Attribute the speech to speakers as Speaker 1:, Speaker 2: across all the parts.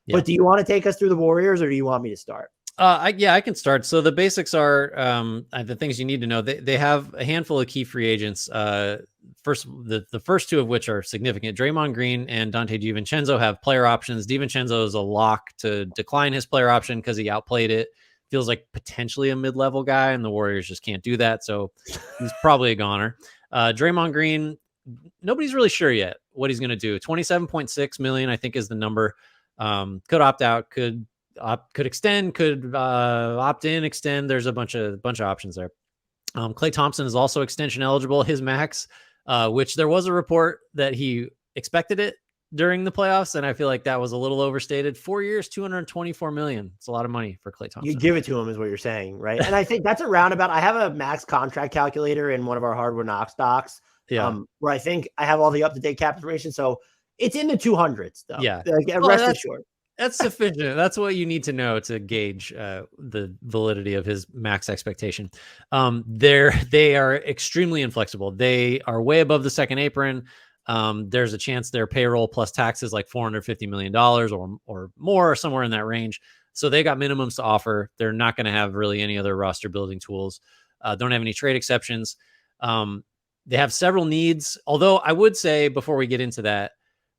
Speaker 1: But do you want to take us through the Warriors, or do you want me to start?
Speaker 2: I can start. So the basics are the things you need to know. They have a handful of key free agents. The first two of which are significant. Draymond Green and Dante DiVincenzo have player options. DiVincenzo is a lock to decline his player option because he outplayed it. Feels like potentially a mid-level guy, and the Warriors just can't do that. So he's probably a goner. Draymond Green, nobody's really sure yet what he's going to do. 27.6 million, I think, is the number. Could opt out, could extend, could opt in, extend. There's a bunch of options there. Klay Thompson is also extension eligible. His max, which there was a report that he expected it during the playoffs, and I feel like that was a little overstated. 4 years, 224 million. It's a lot of money for Klay Thompson.
Speaker 1: You give it to him is what you're saying, right? And I think that's a roundabout. I have a max contract calculator in one of our HardwoodKnocks docs, where I think I have all the up-to-date cap information. So it's in the 200s, though.
Speaker 2: Yeah,
Speaker 1: rest assured.
Speaker 2: That's sufficient. That's what you need to know to gauge the validity of his max expectation. They are extremely inflexible. They are way above the second apron. There's a chance their payroll plus taxes like $450 million or more, somewhere in that range. So they got minimums to offer. They're not going to have really any other roster building tools. Don't have any trade exceptions. They have several needs. Although I would say before we get into that,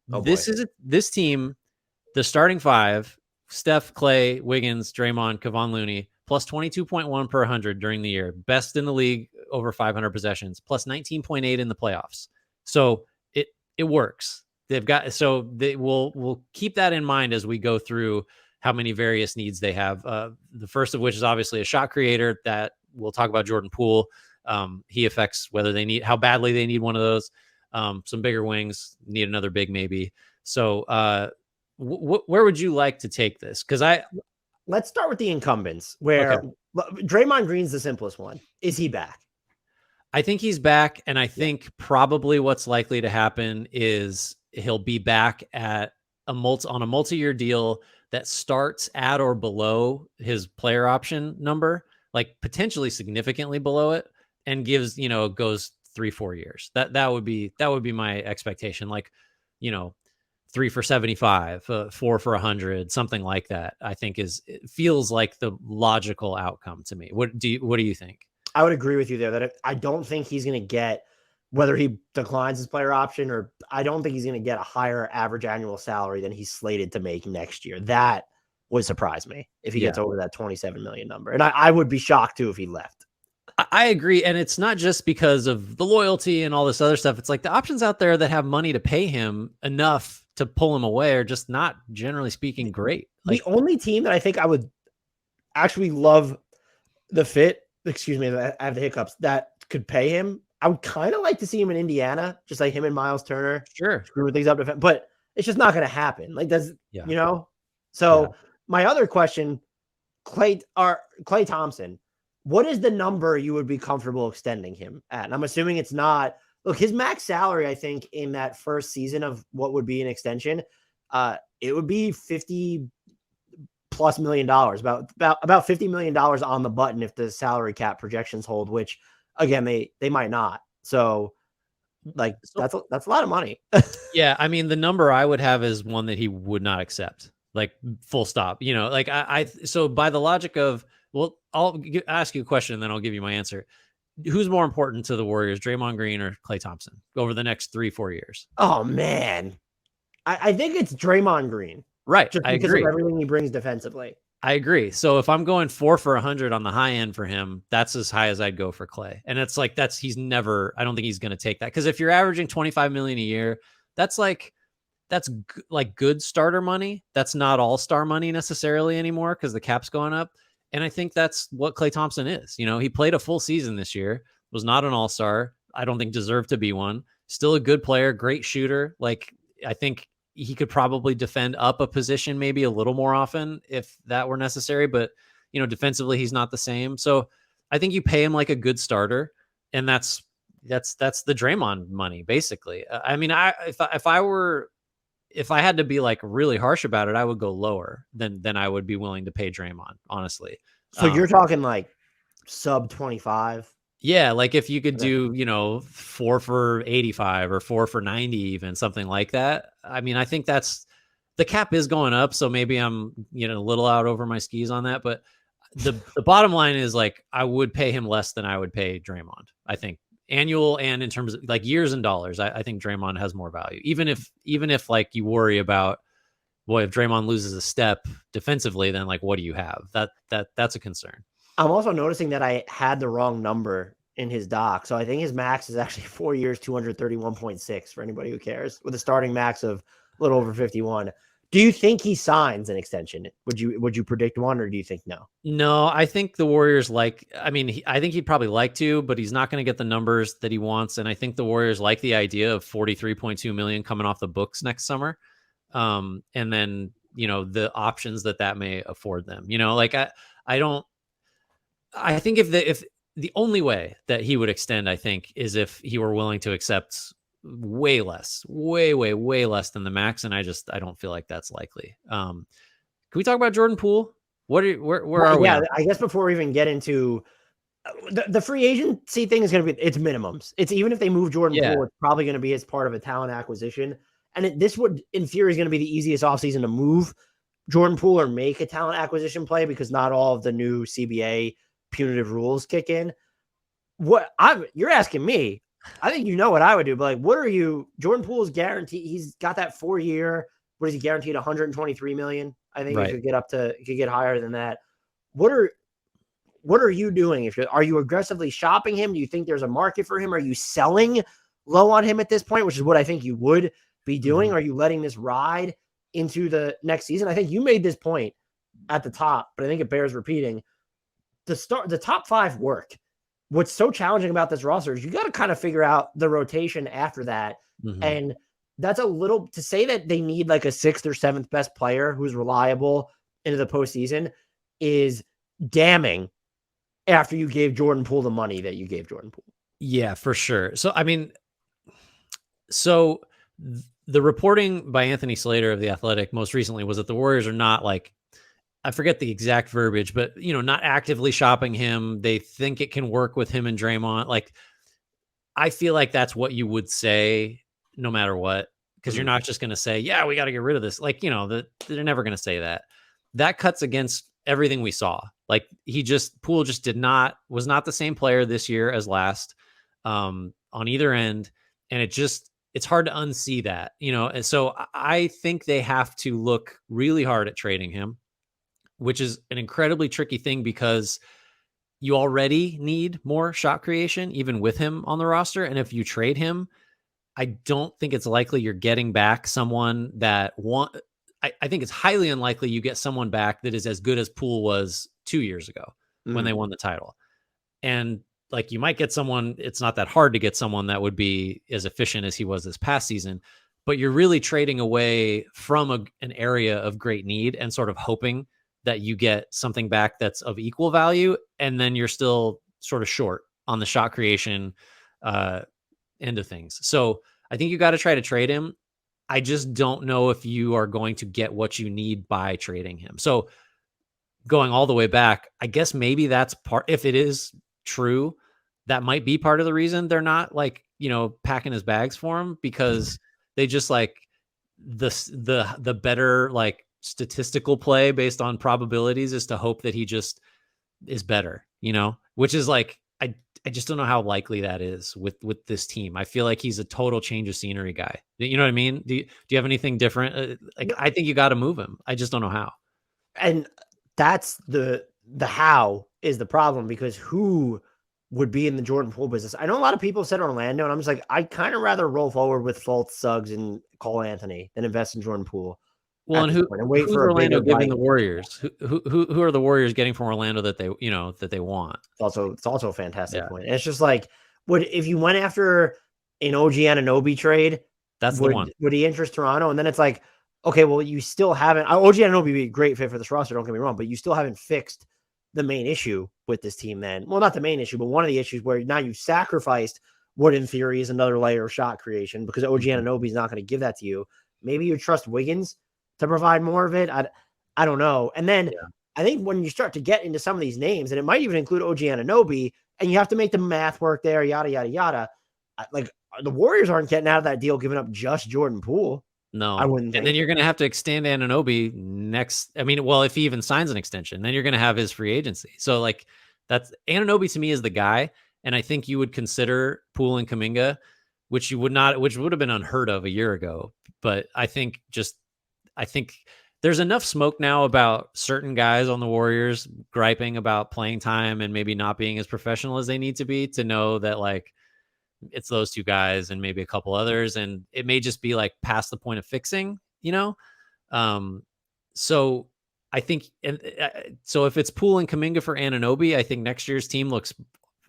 Speaker 2: this team. The starting five, Steph, Klay, Wiggins, Draymond, Kevon Looney, plus 22.1 per 100 during the year. Best in the league over 500 possessions, plus 19.8 in the playoffs. So it works. We'll keep that in mind as we go through how many various needs they have. The first of which is obviously a shot creator that we'll talk about. Jordan Poole. He affects how badly they need one of those. Some bigger wings, need another big maybe. So, where would you like to take this?
Speaker 1: Let's start with the incumbents, where Draymond Green's the simplest one. Is he back?
Speaker 2: I think he's back, and I think probably what's likely to happen is he'll be back at on a multi-year deal that starts at or below his player option number, like potentially significantly below it, and goes 3-4 years. That would be my expectation. 3 for 75, 4 for 100, something like that. I think it feels like the logical outcome to me. What do you think?
Speaker 1: I would agree with you there that I don't think he's going to get, whether he declines his player option, or I don't think he's going to get a higher average annual salary than he's slated to make next year. That would surprise me if he gets over that 27 million number. And I would be shocked too if he left.
Speaker 2: I agree. And it's not just because of the loyalty and all this other stuff. It's like the options out there that have money to pay him enough to pull him away are just not, generally speaking, great.
Speaker 1: The only team that I think I would actually love the fit, excuse me, I have the hiccups, that could pay him, I would kind of like to see him in Indiana, just like him and Miles Turner.
Speaker 2: Sure.
Speaker 1: Screwing things up. But it's just not going to happen. So my other question, Klay Thompson, what is the number you would be comfortable extending him at? And I'm assuming it's not. Look, his max salary, I think, in that first season of what would be an extension, it would be $50+ million, about $50 million on the button if the salary cap projections hold, which again, they might not. So that's a lot of money.
Speaker 2: Yeah. I mean, the number I would have is one that he would not accept, like full stop, so by the logic of, well, I'll ask you a question and then I'll give you my answer. Who's more important to the Warriors, Draymond Green or Klay Thompson over the next 3-4 years?
Speaker 1: Oh man. I think it's Draymond Green.
Speaker 2: Right.
Speaker 1: Just because of everything he brings defensively.
Speaker 2: I agree. So if I'm going 4 for 100 on the high end for him, that's as high as I'd go for Klay. And it's like, I don't think he's going to take that. Cause if you're averaging 25 million a year, that's good starter money. That's not all-star money necessarily anymore, cause the cap's going up. And I think that's what Klay Thompson is. He played a full season this year, was not an all-star. I don't think deserved to be one. Still a good player, great shooter. I think he could probably defend up a position maybe a little more often if that were necessary. But, defensively, he's not the same. So I think you pay him like a good starter. And that's the Draymond money, basically. I mean, if I had to be like really harsh about it, I would go lower than I would be willing to pay Draymond, honestly.
Speaker 1: So you're talking like sub 25?
Speaker 2: Yeah. Like if you could do, 4 for 85 or 4 for 90, even something like that. I mean, I think that's the cap is going up, so maybe I'm a little out over my skis on that. But the bottom line is like I would pay him less than I would pay Draymond. I think annual and in terms of like years and dollars, I think Draymond has more value. Even if like you worry about, boy, if Draymond loses a step defensively, then like what do you have? That's a concern.
Speaker 1: I'm also noticing that I had the wrong number in his doc. So I think his max is actually 4 years, 231.6 for anybody who cares, with a starting max of a little over 51. Do you think he signs an extension? Would you predict one, or do you think no?
Speaker 2: No, I think the Warriors I think he'd probably like to, but he's not going to get the numbers that he wants. And I think the Warriors like the idea of $43.2 million coming off the books next summer. And then, the options that may afford them, like I think if the only way that he would extend, I think, is if he were willing to accept way less, way less than the max. And I don't feel like that's likely. Can we talk about Jordan Poole? Where are we?
Speaker 1: Yeah, I guess before we even get into the free agency thing is going to be, it's minimums. It's even if they move Jordan Poole, it's probably going to be as part of a talent acquisition. And this would, in theory, is going to be the easiest offseason to move Jordan Poole or make a talent acquisition play, because not all of the new CBA punitive rules kick in. You're asking me. I think you know what I would do, but like, Jordan Poole is guaranteed. He's got that 4 year. What is he guaranteed? 123 million. I think it could get higher than that. What are you doing? Are you aggressively shopping him? Do you think there's a market for him? Are you selling low on him at this point, which is what I think you would be doing? Are you letting this ride into the next season? I think you made this point at the top, but I think it bears repeating. The top five work. What's so challenging about this roster is you got to kind of figure out the rotation after that. And that's a little to say that they need like a sixth or seventh best player who's reliable into the postseason is damning after you gave Jordan Poole the money that you gave Jordan Poole.
Speaker 2: Yeah, for sure. So, I mean, the reporting by Anthony Slater of The Athletic most recently was that the Warriors are not like, I forget the exact verbiage, but not actively shopping him. They think it can work with him and Draymond. Like, I feel like that's what you would say no matter what, because you're not just going to say, yeah, we got to get rid of this. Like, they're never going to say that. That cuts against everything we saw. Like Poole just was not the same player this year as last on either end. And it's hard to unsee that, and so I think they have to look really hard at trading him, which is an incredibly tricky thing because you already need more shot creation, even with him on the roster. And if you trade him, I don't think it's likely you're getting back someone that I think it's highly unlikely you get someone back that is as good as Poole was 2 years ago when they won the title. And like, you might get someone, it's not that hard to get someone that would be as efficient as he was this past season, but you're really trading away from an area of great need and sort of hoping that you get something back that's of equal value. And then you're still sort of short on the shot creation end of things. So I think you got to try to trade him. I just don't know if you are going to get what you need by trading him. So going all the way back, I guess maybe that's part, if it is true, that might be part of the reason they're not like, packing his bags for him, because they just like the better like statistical play based on probabilities is to hope that he just is better, which is like, I just don't know how likely that is with this team. I feel like he's a total change of scenery guy. You know what I mean? Do you have anything different? I think you got to move him. I just don't know how.
Speaker 1: And that's the how is the problem, because who would be in the Jordan Poole business? I know a lot of people said Orlando, and I'm just like, I'd kind of rather roll forward with Fultz, Suggs, and Cole Anthony than invest in Jordan Poole.
Speaker 2: Well, and who's Orlando giving the Warriors? Who are the Warriors getting from Orlando that they want?
Speaker 1: It's also a fantastic point. And it's just like, if you went after an OG Anunoby trade,
Speaker 2: that's the one.
Speaker 1: Would he interest Toronto? And then it's like, okay, well, you still haven't. OG Anunoby would be a great fit for this roster. Don't get me wrong, but you still haven't fixed the main issue with this team. Then, well, not the main issue, but one of the issues where now you sacrificed what in theory is another layer of shot creation, because OG Anunoby is not going to give that to you. Maybe you trust Wiggins to provide more of it. I don't know. And then I think when you start to get into some of these names, and it might even include OG Anunoby, and you have to make the math work there, yada, yada, yada. Like, the Warriors aren't getting out of that deal giving up just Jordan Poole.
Speaker 2: No.
Speaker 1: I wouldn't
Speaker 2: And then
Speaker 1: think.
Speaker 2: you're going to have to extend Anunoby next. I mean, well, if he even signs an extension, then you're going to have his free agency. So like that's Anunoby to me is the guy. And I think you would consider Poole and Kuminga, which you would not, which would have been unheard of a year ago. But I think there's enough smoke now about certain guys on the Warriors griping about playing time and maybe not being as professional as they need to be to know that like it's those two guys and maybe a couple others. And it may just be like past the point of fixing, you know? Um, so I think, and so if it's Poole and Kuminga for Anunoby, I think next year's team looks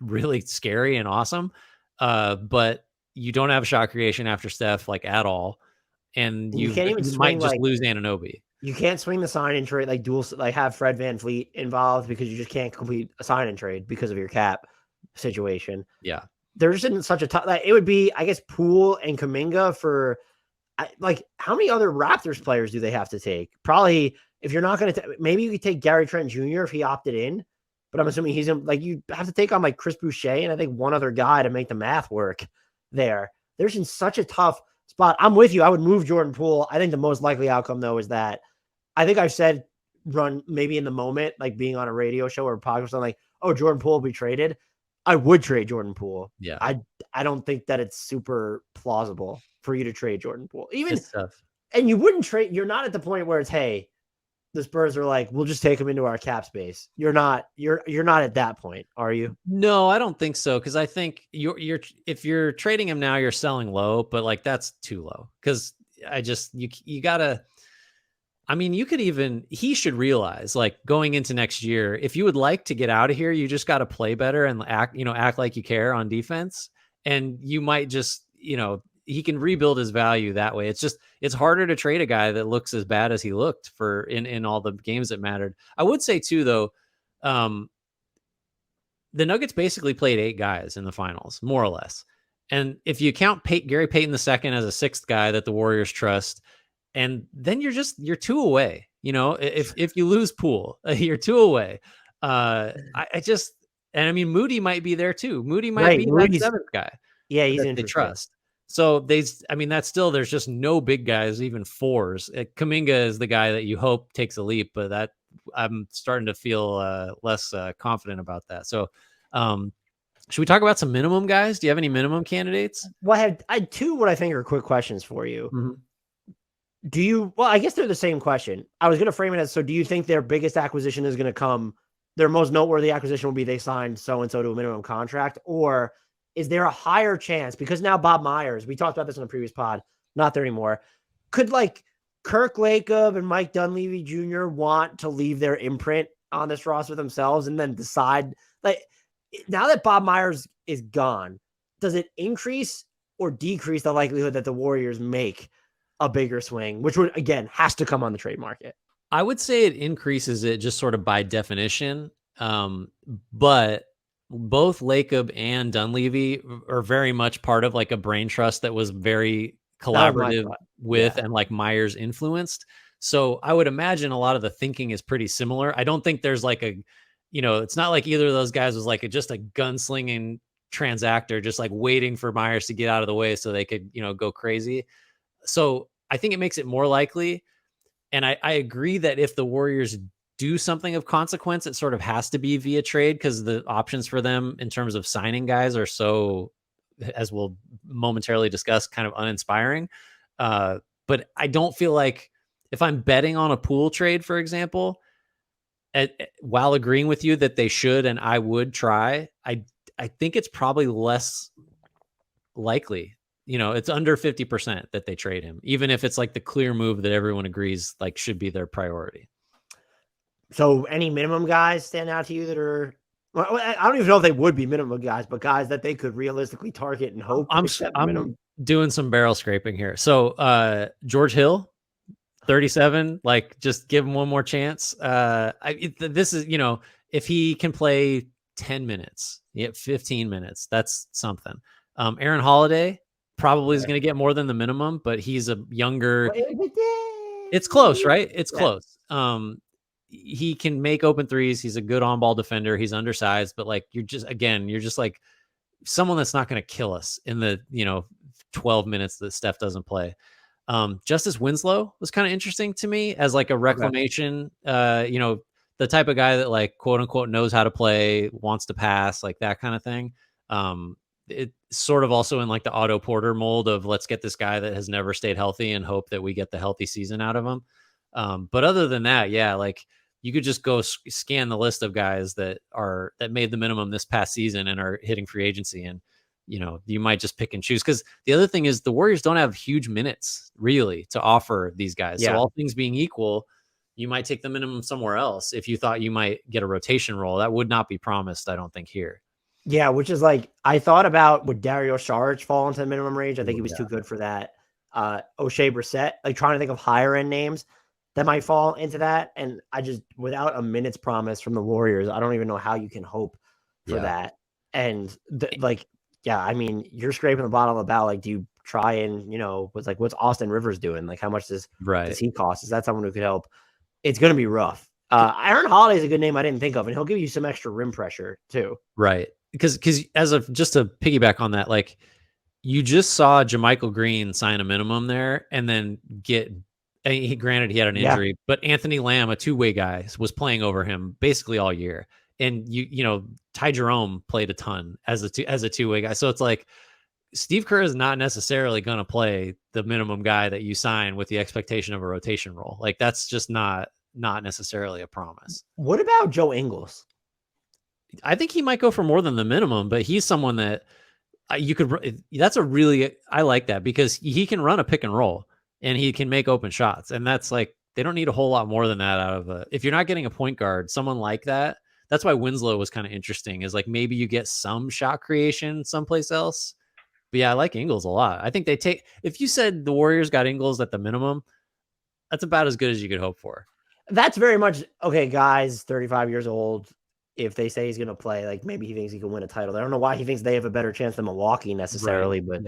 Speaker 2: really scary and awesome. But you don't have shot creation after Steph like at all. And
Speaker 1: You can't even
Speaker 2: you
Speaker 1: swing
Speaker 2: might just
Speaker 1: like
Speaker 2: lose Anunoby.
Speaker 1: you can't swing the sign and trade like dual like have Fred VanVleet involved because you just can't complete a sign and trade because of your cap situation.
Speaker 2: Yeah.
Speaker 1: There just isn't such a tough. Like, it would be, I guess, Poole and Kuminga for like how many other Raptors players do they have to take? Probably if you're not going to, maybe you could take Gary Trent Jr. if he opted in, but I'm assuming he's in, like you have to take on like Chris Boucher and I think one other guy to make the math work there. There's in such a tough spot. I'm with you. I would move Jordan Poole. I think the most likely outcome though is that I think I've said run maybe in the moment, like being on a radio show or a podcast, I'm like, oh, Jordan Poole will be traded. I would trade Jordan Poole.
Speaker 2: Yeah.
Speaker 1: I don't think that it's super plausible for you to trade Jordan Poole. Even
Speaker 2: it's tough.
Speaker 1: And you wouldn't trade, you're not at the point where it's, hey, the Spurs are like, we'll just take him into our cap space. You're not at that point, are you?
Speaker 2: No, I don't think so. Cause I think you're if you're trading him now, you're selling low, but like that's too low. Cause you gotta, I mean, he should realize like going into next year, if you would like to get out of here, you just got to play better and act like you care on defense. And you might just, he can rebuild his value that way. It's harder to trade a guy that looks as bad as he looked for in all the games that mattered. I would say too, though, the Nuggets basically played 8 guys in the finals, more or less. And if you count Gary Payton II as a 6th guy that the Warriors trust, and then you're 2 away. If you lose Poole, you're 2 away. And I mean, Moody might be there too. Moody might be that 7th guy.
Speaker 1: Yeah, he's
Speaker 2: that they trust. So that's still, there's just no big guys, even 4s. Kuminga is the guy that you hope takes a leap, but that I'm starting to feel less confident about that. So, should we talk about some minimum guys? Do you have any minimum candidates?
Speaker 1: Well, I had 2 what I think are quick questions for you.
Speaker 2: Mm-hmm.
Speaker 1: Well, I guess they're the same question. I was going to frame it as, so do you think their biggest acquisition is going to come, their most noteworthy acquisition will be they signed so-and-so to a minimum contract, or is there a higher chance, because now Bob Myers, we talked about this in a previous pod, not there anymore, could like Kirk Lacob and Mike Dunleavy Jr. want to leave their imprint on this roster themselves and then decide, like, now that Bob Myers is gone, does it increase or decrease the likelihood that the Warriors make a bigger swing, which would, again, has to come on the trade market?
Speaker 2: I would say it increases it just sort of by definition. But both Lacob and Dunleavy are very much part of like a brain trust that was very collaborative with and like Myers influenced. So I would imagine a lot of the thinking is pretty similar. I don't think there's like it's not like either of those guys was like just a gunslinging transactor, just like waiting for Myers to get out of the way so they could, go crazy. So I think it makes it more likely. And I agree that if the Warriors do something of consequence, it sort of has to be via trade because the options for them in terms of signing guys are so, as we'll momentarily discuss, kind of uninspiring. But I don't feel like if I'm betting on a Poole trade, for example, while agreeing with you that they should and I would try, I think it's probably less likely. It's under 50% that they trade him, even if it's like the clear move that everyone agrees like should be their priority.
Speaker 1: So any minimum guys stand out to you that are, well, I don't even know if they would be minimum guys, but guys that they could realistically target and hope.
Speaker 2: I'm doing some barrel scraping here. So George Hill, 37, like just give him one more chance. This is, if he can play 10 minutes, 15 minutes, that's something. Aaron Holiday probably is going to get more than the minimum, but he's a younger. It's close, right? It's close. He can make open threes. He's a good on-ball defender. He's undersized, but like you're just like someone that's not going to kill us in the 12 minutes that Steph doesn't play. Justice Winslow was kind of interesting to me as like a reclamation, the type of guy that like quote unquote knows how to play, wants to pass, like that kind of thing. It sort of also in like the Otto Porter mold of let's get this guy that has never stayed healthy and hope that we get the healthy season out of him. But other than that, yeah, like you could just go scan the list of guys that made the minimum this past season and are hitting free agency, and you might just pick and choose, because the other thing is the Warriors don't have huge minutes really to offer these guys. So all things being equal, you might take the minimum somewhere else if you thought you might get a rotation role. That would not be promised, I don't think, here.
Speaker 1: Yeah, which is like, I thought about, would Dario Saric fall into the minimum range? I think he was too good for that. O'Shea Brissett, like trying to think of higher end names that might fall into that. And I just, without a minutes promise from the Warriors, I don't even know how you can hope for that. And I mean, you're scraping the bottom of the barrel. Like, do you try and, what's Austin Rivers doing? Like, how much does he cost? Is that someone who could help? It's going to be rough. Aaron Holiday is a good name I didn't think of, and he'll give you some extra rim pressure too.
Speaker 2: Right. Because just to piggyback on that, like you just saw JaMychal Green sign a minimum there and then granted he had an injury, but Anthony Lamb, a two-way guy, was playing over him basically all year. And Ty Jerome played a ton as a two-way guy. So it's like Steve Kerr is not necessarily going to play the minimum guy that you sign with the expectation of a rotation role. Like that's just not necessarily a promise.
Speaker 1: What about Joe Ingles?
Speaker 2: I think he might go for more than the minimum, but he's someone that I like that because he can run a pick and roll and he can make open shots. And that's like, they don't need a whole lot more than that out of if you're not getting a point guard, someone like that. That's why Winslow was kind of interesting, is like maybe you get some shot creation someplace else. But yeah, I like Ingles a lot. I think if you said the Warriors got Ingles at the minimum, that's about as good as you could hope for.
Speaker 1: That's very much, okay, guys, 35 years old. If they say he's going to play, like maybe he thinks he can win a title. I don't know why he thinks they have a better chance than Milwaukee necessarily, but